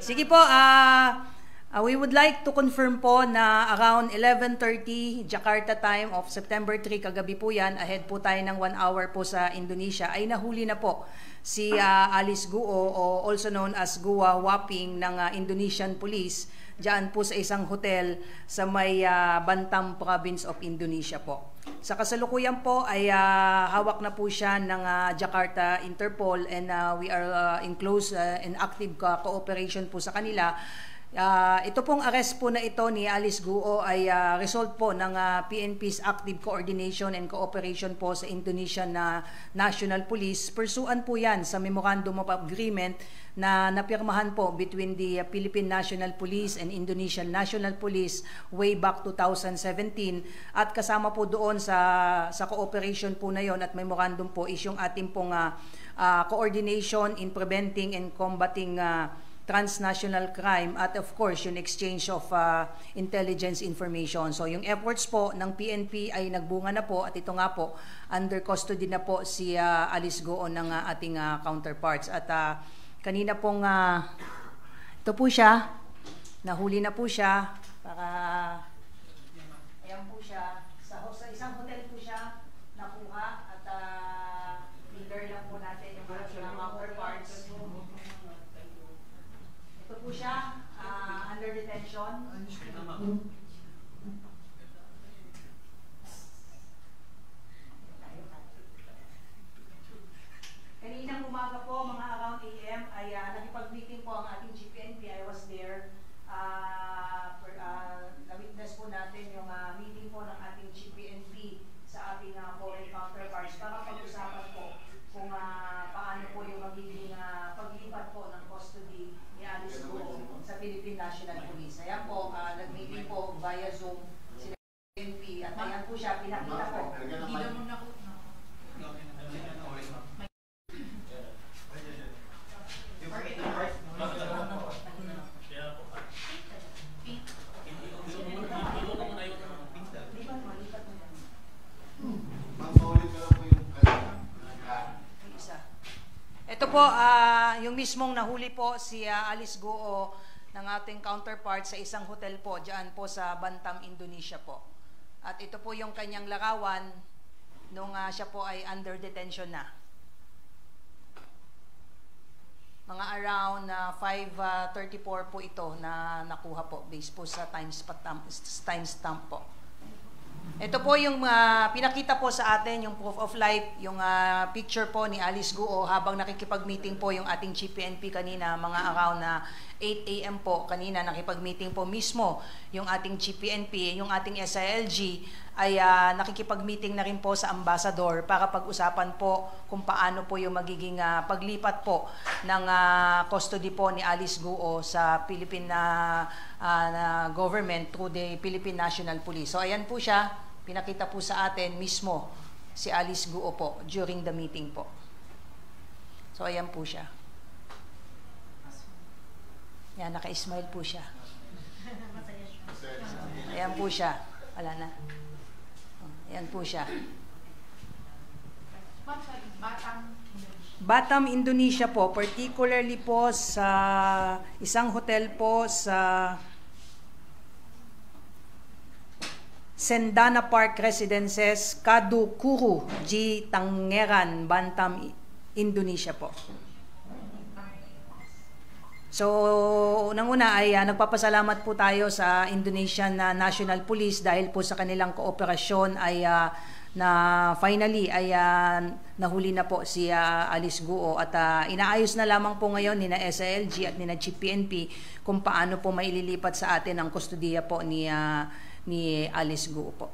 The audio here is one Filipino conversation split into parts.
Sige po, we would like to confirm po na around 11:30 Jakarta time of September 3, kagabi po yan, ahead po tayo ng 1 hour po sa Indonesia, ay nahuli na po si Alice Guo, o also known as Gua Waping ng Indonesian Police, diyan po sa isang hotel sa may Bantam Province of Indonesia po. Sa kasalukuyan po ay hawak na po siya ng Jakarta Interpol, and we are in close and active cooperation po sa kanila. Ito pong arrest po na ito ni Alice Guo ay result po ng PNP's active coordination and cooperation po sa Indonesian National Police. Pursuant po yan sa Memorandum of Agreement na napirmahan po between the Philippine National Police and Indonesian National Police way back 2017, at kasama po doon sa cooperation po na yon at memorandum po is yung ating pong coordination in preventing and combating transnational crime, at of course yung exchange of intelligence information. So yung efforts po ng PNP ay nagbunga na po, at ito nga po under custody na po si Alice Guo ng ating counterparts. At kanina pong ito po siya, nahuli na po siya, para ayan po siya, sa isang hotel po siya nakuha, at leader lang po natin yung mga counterparts. Ito po siya, under detention. Kaninang umaga po, mga around AM, ay nakipag-meeting po ang ating GPNP. I was there. Na-witness po natin yung meeting po ng ating GPNP sa ating foreign counterparts para pag-usapan po kung paano po yung magiging paglipat po ng custody ni Alice Guo sa Philippine National Police. Ayan po, nag-meeting po via Zoom sila GPNP, at ayan po siya, pinakita po. Ito po, yung mismong nahuli po si Alice Guo ng ating counterpart sa isang hotel po, dyan po sa Bantam, Indonesia po. At ito po yung kanyang larawan nung siya po ay under detention na. Mga around 5:34 po ito na nakuha po, based po sa timestamp po. Ito po yung pinakita po sa atin, yung proof of life, yung picture po ni Alice Guo habang nakikipag-meeting po yung ating GPNP kanina, mga around 8 AM po kanina, nakipag-meeting po mismo yung ating GPNP, yung ating SILG ay nakikipag-meeting na rin po sa ambassador para pag-usapan po kung paano po yung magiging paglipat po ng custody po ni Alice Guo sa Philippine government through the Philippine National Police. So ayan po siya, pinakita po sa atin mismo si Alice Guo po during the meeting po. So ayan po siya. Yan, naka-smile po siya. So, ayan po siya. Wala na. Ayan po siya. Batam, Indonesia po, particularly po sa isang hotel po sa Sendana Park Residences, Kadukuru, G. Tangeran, Bantam, Indonesia po. So, unang-una ay nagpapasalamat po tayo sa Indonesian National Police dahil po sa kanilang kooperasyon ay na finally ay nahuli na po si Alice Guo, at inaayos na lamang po ngayon ni na SILG at ni na GPNP kung paano po maililipat sa atin ang kustodiya po ni Alice Guo po.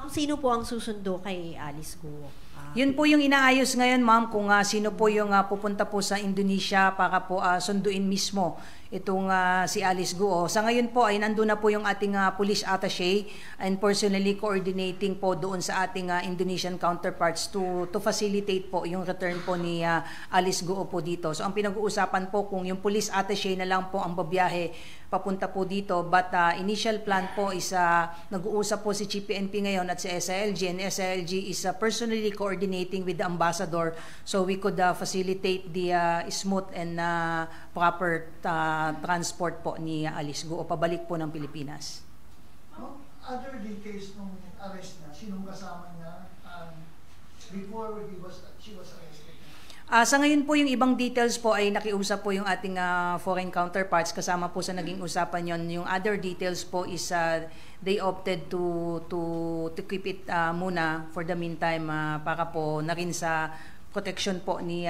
Ma'am, sino po ang susundo kay Alice Guo? Yun po yung inaayos ngayon, ma'am, kung sino po yung pupunta po sa Indonesia para po sunduin mismo itong si Alice Guo. Sa ngayon po ay nandun na po yung ating police attaché and personally coordinating po doon sa ating Indonesian counterparts to facilitate po yung return po ni Alice Guo po dito. So ang pinag-uusapan po kung yung police attaché na lang po ang babiyahe papunta po dito, but initial plan po is nag-uusap po si GPNP ngayon at si SILG, and SILG is personally coordinating with the ambassador so we could facilitate the smooth and proper transport po ni Alice Guo pabalik po ng Pilipinas. Other details nung arrest na, sinong kasama niya before she was arrested? Sa ngayon po yung ibang details po ay nakiusap po yung ating foreign counterparts, kasama po sa naging usapan yon. Yung other details po is they opted to keep it muna for the meantime para po na rin sa protection po ni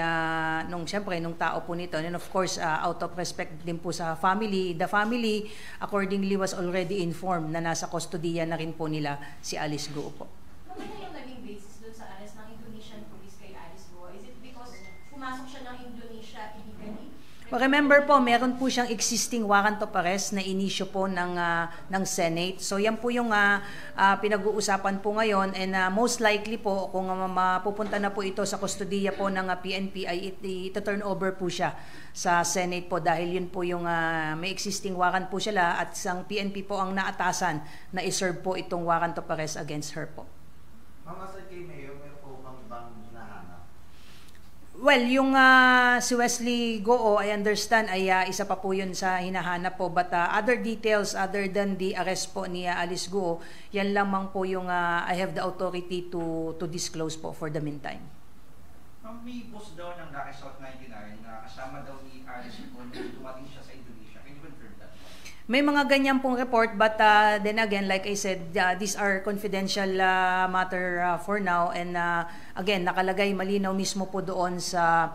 syempre nung tao po nito, and of course out of respect din po sa family. The family accordingly was already informed na nasa kustodiya na rin po nila si Alice Guo po. Ano yung naging basis doon sa arrest ng Indonesian police kay Alice Guo? Is it because pumasok siya ng Indonesia illegally? Remember po, meron po siyang existing warrant of arrest na inisyo po ng Senate. So yan po yung pinag-uusapan po ngayon, and most likely po kung mapupunta na po ito sa kustodiya po ng PNP ay ito-turn over po siya sa Senate po dahil yun po yung may existing warrant po sila at ang PNP po ang naatasan na iserve po itong warrant of arrest against her po. Ma'am, aside kay Mayor, meron po bang ibang hinahanap? Well, yung si Wesley Guo, I understand, ay isa pa po yun sa hinahanap po. But other details other than the arrest po ni Alice Guo, yan lamang po yung I have the authority to disclose po for the meantime. Ma'am, may post daw ng Lucky South 99 na kasama daw ni Alice Guo nung dumating siya sa Indonesia. Can you confirm that? May mga ganyan pong report, but then again, like I said, these are confidential matter for now, and again, nakalagay malinaw mismo po doon sa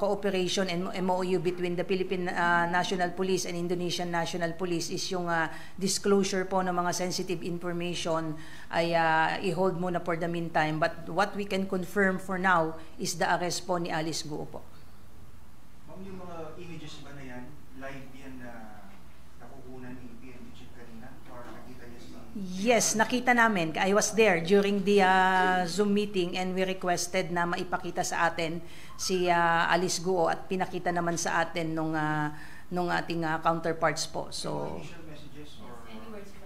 cooperation and MOU between the Philippine National Police and Indonesian National Police is yung disclosure po ng mga sensitive information ay i-hold muna for the meantime, but what we can confirm for now is the arrest po ni Alice Guo po. Ma'am, yung mga images ba na yan, live yan na nakukunan ni PNP Chief kanina? Or nakita niya sa... Yes, nakita namin. I was there during the Zoom meeting, and we requested na maipakita sa atin si Alice Guo at pinakita naman sa atin nung ating counterparts po. So initial messages or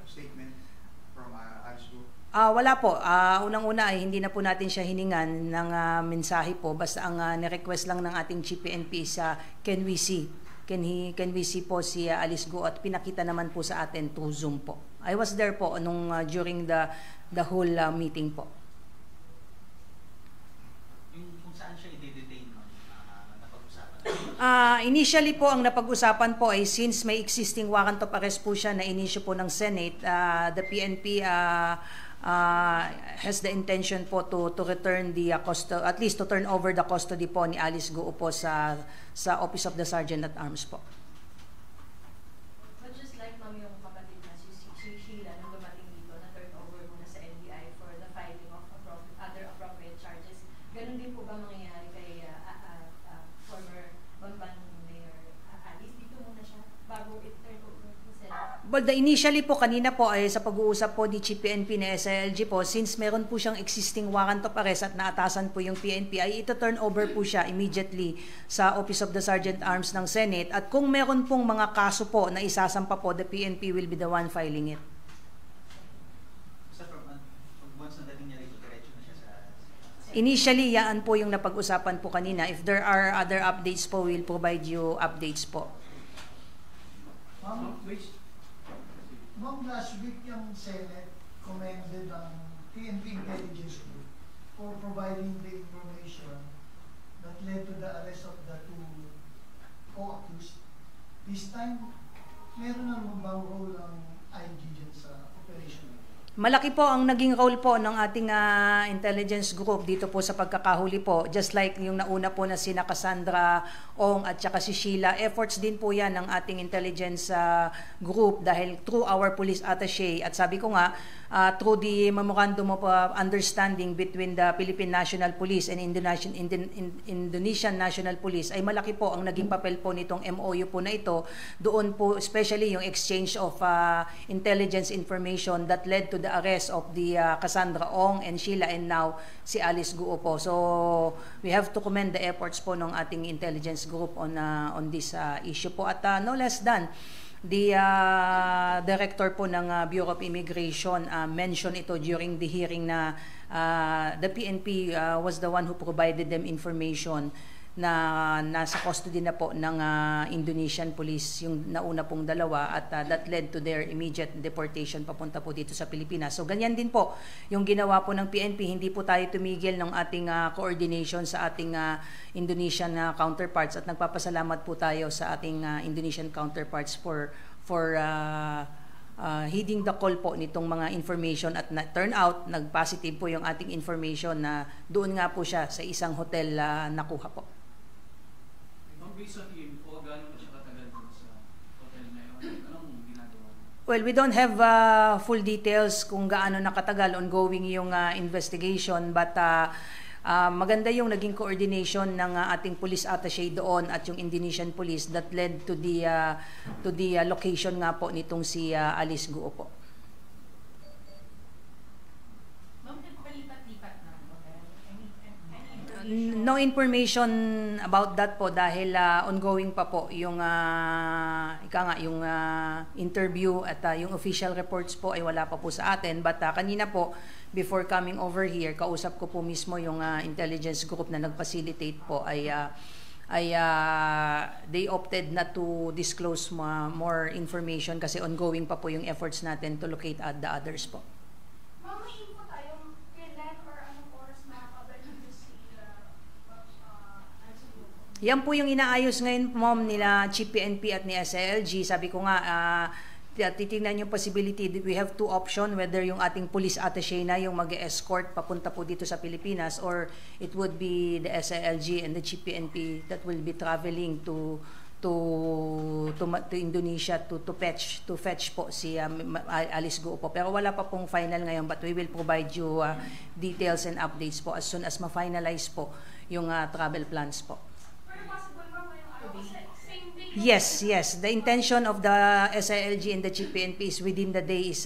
statement from Alice Guo? wala po. Unang-una ay hindi na po natin siya hiningan ng mensahe po. Basta ang ni-request lang ng ating GPNP sa can we see po si Alice Guo, at pinakita naman po sa atin through Zoom po. I was there po nung during the whole meeting po. Yung kung saan siya i-detain napag-usapan? Initially po ang napag-usapan po ay since may existing warrant of arrest po siya na inisyu po ng Senate, the PNP has the intention po to return the at least to turn over the custody po ni Alice Guo po sa Office of the Sergeant at Arms po. But just like ma'am yung kapatid na si Sheila nung dumating dito na turn over muna sa NBI for the filing of other appropriate charges, ganun din po ba mangyayari kay former Bamban Mayor Alice? Dito muna siya bago i-turn over sa Senate? But initially po kanina po ay sa pag-uusap po ni GPNP na SILG po, since meron po siyang existing warrant of arrest at naatasan po yung PNP, ay ito-turn over po siya immediately sa Office of the Sergeant Arms ng Senate, at kung meron pong mga kaso po na isasampa po, the PNP will be the one filing it. Sir, once na dating niya rito, diretso na siya sa... Initially, yan po yung napag-usapan po kanina. If there are other updates po, we'll provide you updates po. Ma'am, last week yung Senate commended ang PNP Intelligence Group for providing the information that led to the arrest of the two co-accused. This time, meron naman bang role ang IG dyan sa operation? Malaki po ang naging role po ng ating intelligence group dito po sa pagkakahuli po. Just like yung nauna po na sina Cassandra Ong at saka si Sheila, efforts din po yan ng ating intelligence group dahil through our police attaché. At sabi ko nga, through the Memorandum of Understanding between the Philippine National Police and Indonesian National Police, ay malaki po ang naging papel po nitong MOU po na ito. Doon po especially yung exchange of intelligence information that led to the arrest of the Cassandra Ong and Sheila, and now si Alice Guo po. So we have to commend the efforts po ng ating intelligence group on this issue po. At no less than the director po ng Bureau of Immigration mentioned ito during the hearing na the PNP was the one who provided them information na nasa custody na po ng Indonesian police yung nauna pong dalawa, at that led to their immediate deportation papunta po dito sa Pilipinas. So ganyan din po yung ginawa po ng PNP. Hindi po tayo tumigil ng ating coordination sa ating Indonesian counterparts, at nagpapasalamat po tayo sa ating Indonesian counterparts for heeding the call po nitong mga information, at turn out nag-positive po yung ating information na doon nga po siya sa isang hotel nakuha po. Based on info, gano'n na siya katagal dun sa hotel na yun? Anong ginagawa? Well, we don't have full details kung gaano nakatagal, ongoing yung investigation, but maganda yung naging coordination ng ating police attaché doon at yung Indonesian police that led to the location nga po nitong si Alice Guo po. No information about that po dahil ongoing pa po yung yung interview, at yung official reports po ay wala pa po sa atin. But kanina po, before coming over here, kausap ko po mismo yung intelligence group na nag-facilitate po, ay they opted not to disclose more information kasi ongoing pa po yung efforts natin to locate the others po. Yan po yung inaayos ngayon, ma'am, nila Chief PNP at ni SILG. Sabi ko nga, titingnan yung possibility that we have two options, whether yung ating police attaché na yung mag-escort papunta po dito sa Pilipinas, or it would be the SILG and the Chief PNP that will be traveling to Indonesia to fetch po si Alice Guo po. Pero wala pa pong final ngayon, but we will provide you details and updates po as soon as ma-finalize po yung travel plans po. Yes. The intention of the SILG and the Chief PNP is within the day is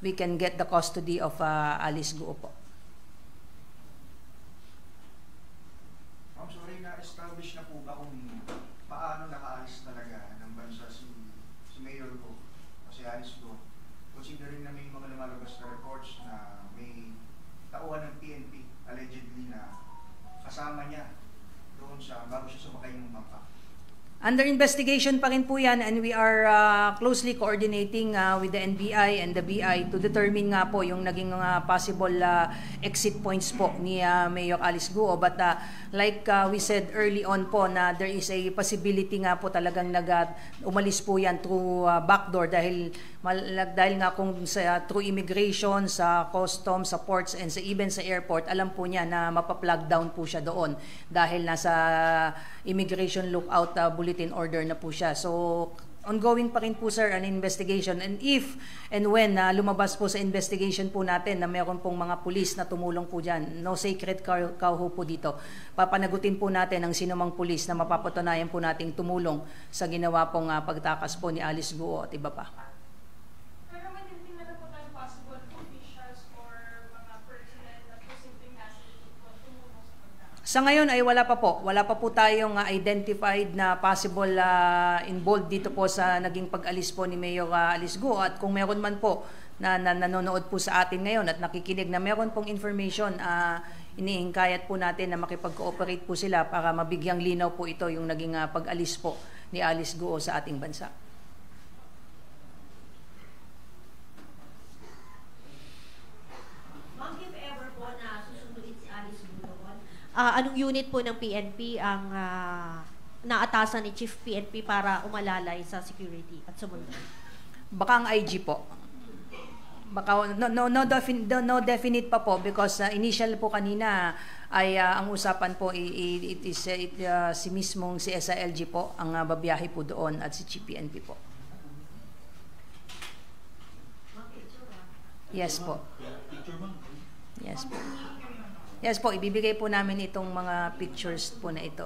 we can get the custody of Alice Guo po. Ma'am, sorry, na-establish na po ba kung paano nakaalis talaga ng bansa si Mayor Guo o si Alice Guo? Considering na may mga lumalabas na reports na may tauhan ng PNP allegedly na kasama niya doon sa bago siya sumakay ng bangka. Under investigation pa rin po yan, and we are closely coordinating with the NBI and the BI to determine nga po yung naging possible exit points po ni Mayor Alice Guo. But like we said early on po, na there is a possibility nga po talagang umalis po yan through backdoor dahil nga kung through immigration, sa customs, sa ports, and even sa airport, alam po niya na mapa-plug down po siya doon dahil nasa immigration lookout bulletin order na po siya. So ongoing pa rin po, sir, an investigation, and if and when lumabas po sa investigation po natin na meron pong mga pulis na tumulong po dyan, no sacred cow po dito, papanagutin po natin ang sinumang pulis na mapapatunayan po nating tumulong sa ginawa pong pagtakas po ni Alice Guo at iba pa. Sa ngayon ay wala pa po. Wala pa po tayong identified na possible involved dito po sa naging pag-alis po ni Mayor Alice Guo. At kung meron man po na nanonood po sa atin ngayon at nakikinig na meron pong information, iniingkayat po natin na makipag-cooperate po sila para mabigyang linaw po ito yung naging pag-alis po ni Alice Guo sa ating bansa. Anong unit po ng PNP ang naatasan ni Chief PNP para umalalay sa security at sumunod? Baka ang IG po. Baka no definite pa po because initial po kanina ay ang usapan po si mismong si SILG po ang babiyahe po doon at si Chief PNP po. Yes po. Yes po. Yes po, ibibigay po namin itong mga pictures po na ito.